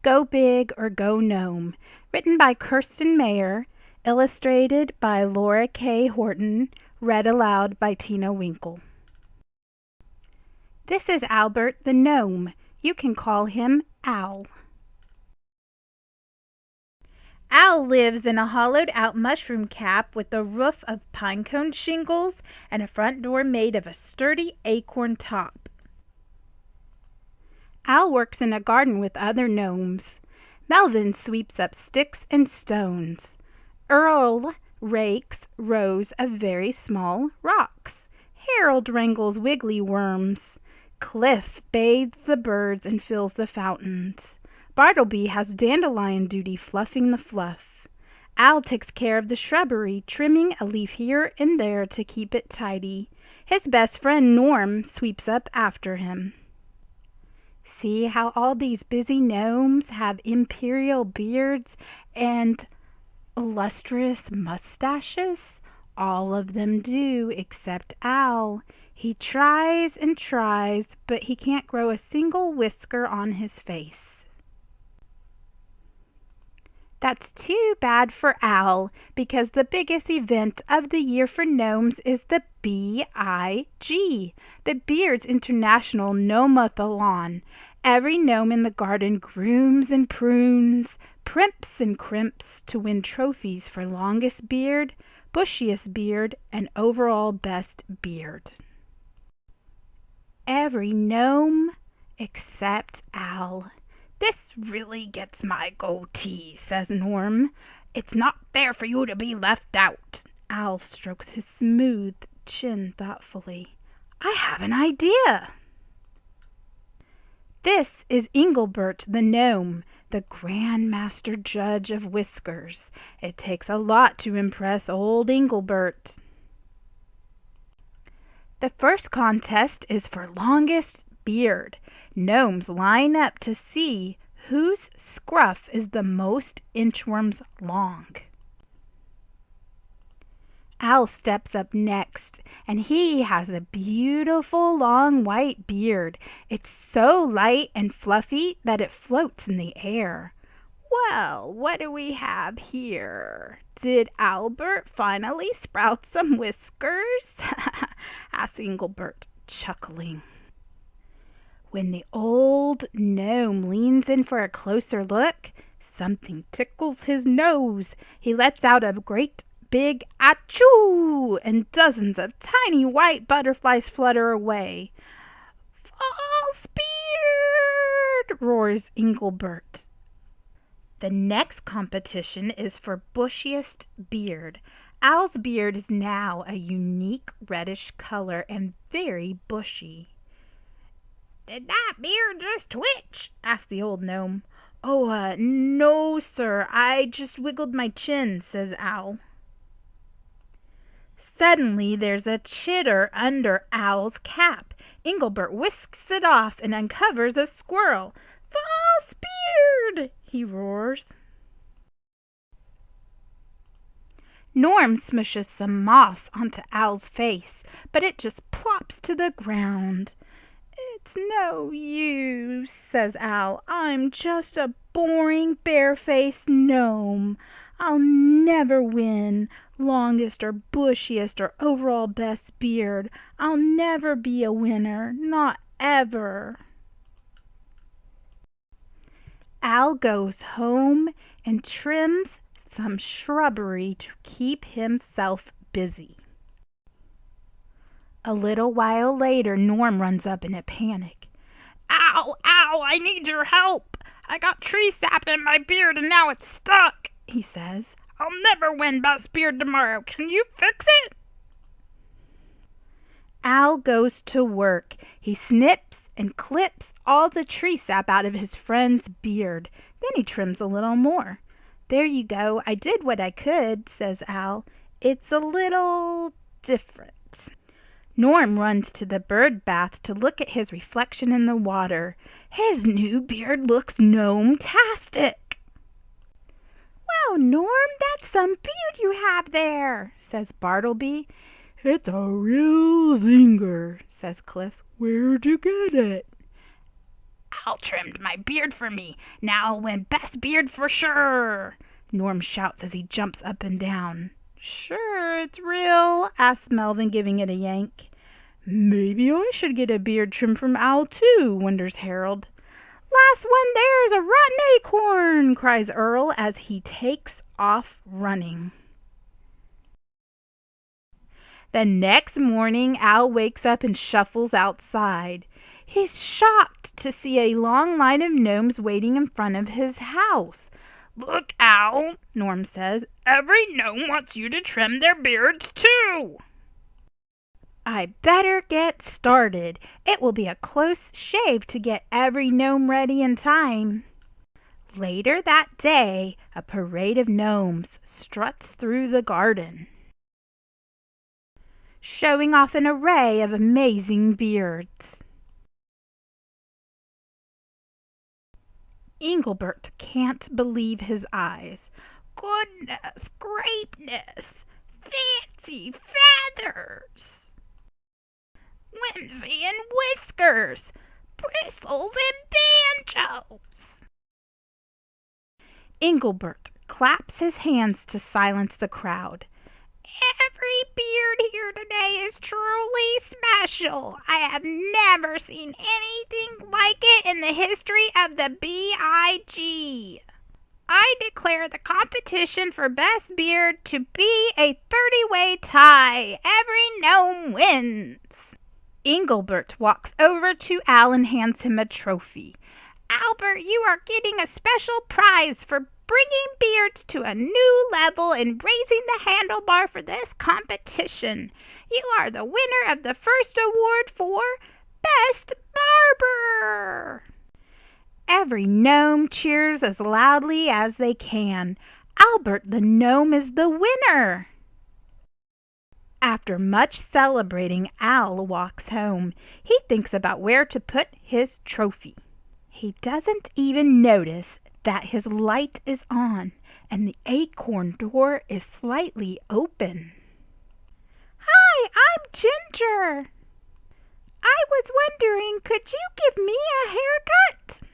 Go Big or Go Gnome, written by Kirsten Mayer, illustrated by Laura K. Horton, read aloud by Tina Winkle. This is Albert the Gnome. You can call him Al. Al lives in a hollowed-out mushroom cap with a roof of pinecone shingles and a front door made of a sturdy acorn top. Al works in a garden with other gnomes. Melvin sweeps up sticks and stones. Earl rakes rows of very small rocks. Harold wrangles wiggly worms. Cliff bathes the birds and fills the fountains. Bartleby has dandelion duty fluffing the fluff. Al takes care of the shrubbery, trimming a leaf here and there to keep it tidy. His best friend Norm sweeps up after him. See how all these busy gnomes have imperial beards and illustrious mustaches? All of them do, except Al. He tries and tries, but he can't grow a single whisker on his face. That's too bad for Al, because the biggest event of the year for gnomes is the BIG, the Beards International Gnomathlon. Every gnome in the garden grooms and prunes, primps and crimps to win trophies for longest beard, bushiest beard, and overall best beard. Every gnome except Al. "This really gets my goatee," says Norm. "It's not fair for you to be left out." Al strokes his smooth chin thoughtfully. "I have an idea." This is Engelbert the gnome, the Grand Master Judge of Whiskers. It takes a lot to impress old Engelbert. The first contest is for longest beard. Gnomes line up to see whose scruff is the most inchworms long. Al steps up next, and he has a beautiful long white beard. It's so light and fluffy that it floats in the air. "Well, what do we have here? Did Albert finally sprout some whiskers?" asks Engelbert, chuckling. When the old gnome leans in for a closer look, something tickles his nose. He lets out a great big achoo, and dozens of tiny white butterflies flutter away. "False beard!" roars Engelbert. The next competition is for bushiest beard. Al's beard is now a unique reddish color and very bushy. "Did that beard just twitch?" asked the old gnome. "Oh, no, sir. I just wiggled my chin," says Al. Suddenly there's a chitter under Al's cap. Engelbert whisks it off and uncovers a squirrel. "False beard!" he roars. Norm smushes some moss onto Al's face, but it just plops to the ground. "It's no use," says Al. "I'm just a boring, bare-faced gnome. I'll never win longest or bushiest or overall best beard. I'll never be a winner, not ever." Al goes home and trims some shrubbery to keep himself busy. A little while later, Norm runs up in a panic. "Ow, ow, I need your help. I got tree sap in my beard and now it's stuck," he says. "I'll never win best beard tomorrow. Can you fix it?" Al goes to work. He snips and clips all the tree sap out of his friend's beard. Then he trims a little more. "There you go. I did what I could," says Al. "It's a little different." Norm runs to the bird bath to look at his reflection in the water. His new beard looks gnome-tastic. "Wow, Norm, that's some beard you have there," says Bartleby. "It's a real zinger," says Cliff. "Where'd you get it?" Al trimmed my beard for me. Now I'll win best beard for sure, Norm shouts as he jumps up and down. Sure, it's real, asks Melvin, giving it a yank. Maybe I should get a beard trim from Al too, wonders Harold. Last one there's a rotten acorn, cries Earl as he takes off running. The next morning, Al wakes up and shuffles outside. He's shocked to see a long line of gnomes waiting in front of his house. Look, Al, Norm says, every gnome wants you to trim their beards too. I better get started. It will be a close shave to get every gnome ready in time. Later that day, a parade of gnomes struts through the garden, showing off an array of amazing beards. Engelbert can't believe his eyes. Goodness grapeness! Fancy feathers! Whimsy and whiskers! Bristles and banjos! Engelbert claps his hands to silence the crowd. Every beard here today is truly special. I have never seen anything like it in the history of the BIG. I declare the competition for best beard to be a 30-way tie. Every gnome wins. Engelbert walks over to Al and hands him a trophy. Albert, you are getting a special prize for bringing beards to a new level and raising the handlebar for this competition. You are the winner of the first award for Best Barber. Every gnome cheers as loudly as they can. Albert the gnome is the winner. After much celebrating, Al walks home. He thinks about where to put his trophy. He doesn't even notice that his light is on and the acorn door is slightly open. Hi, I'm Ginger. I was wondering, could you give me a haircut?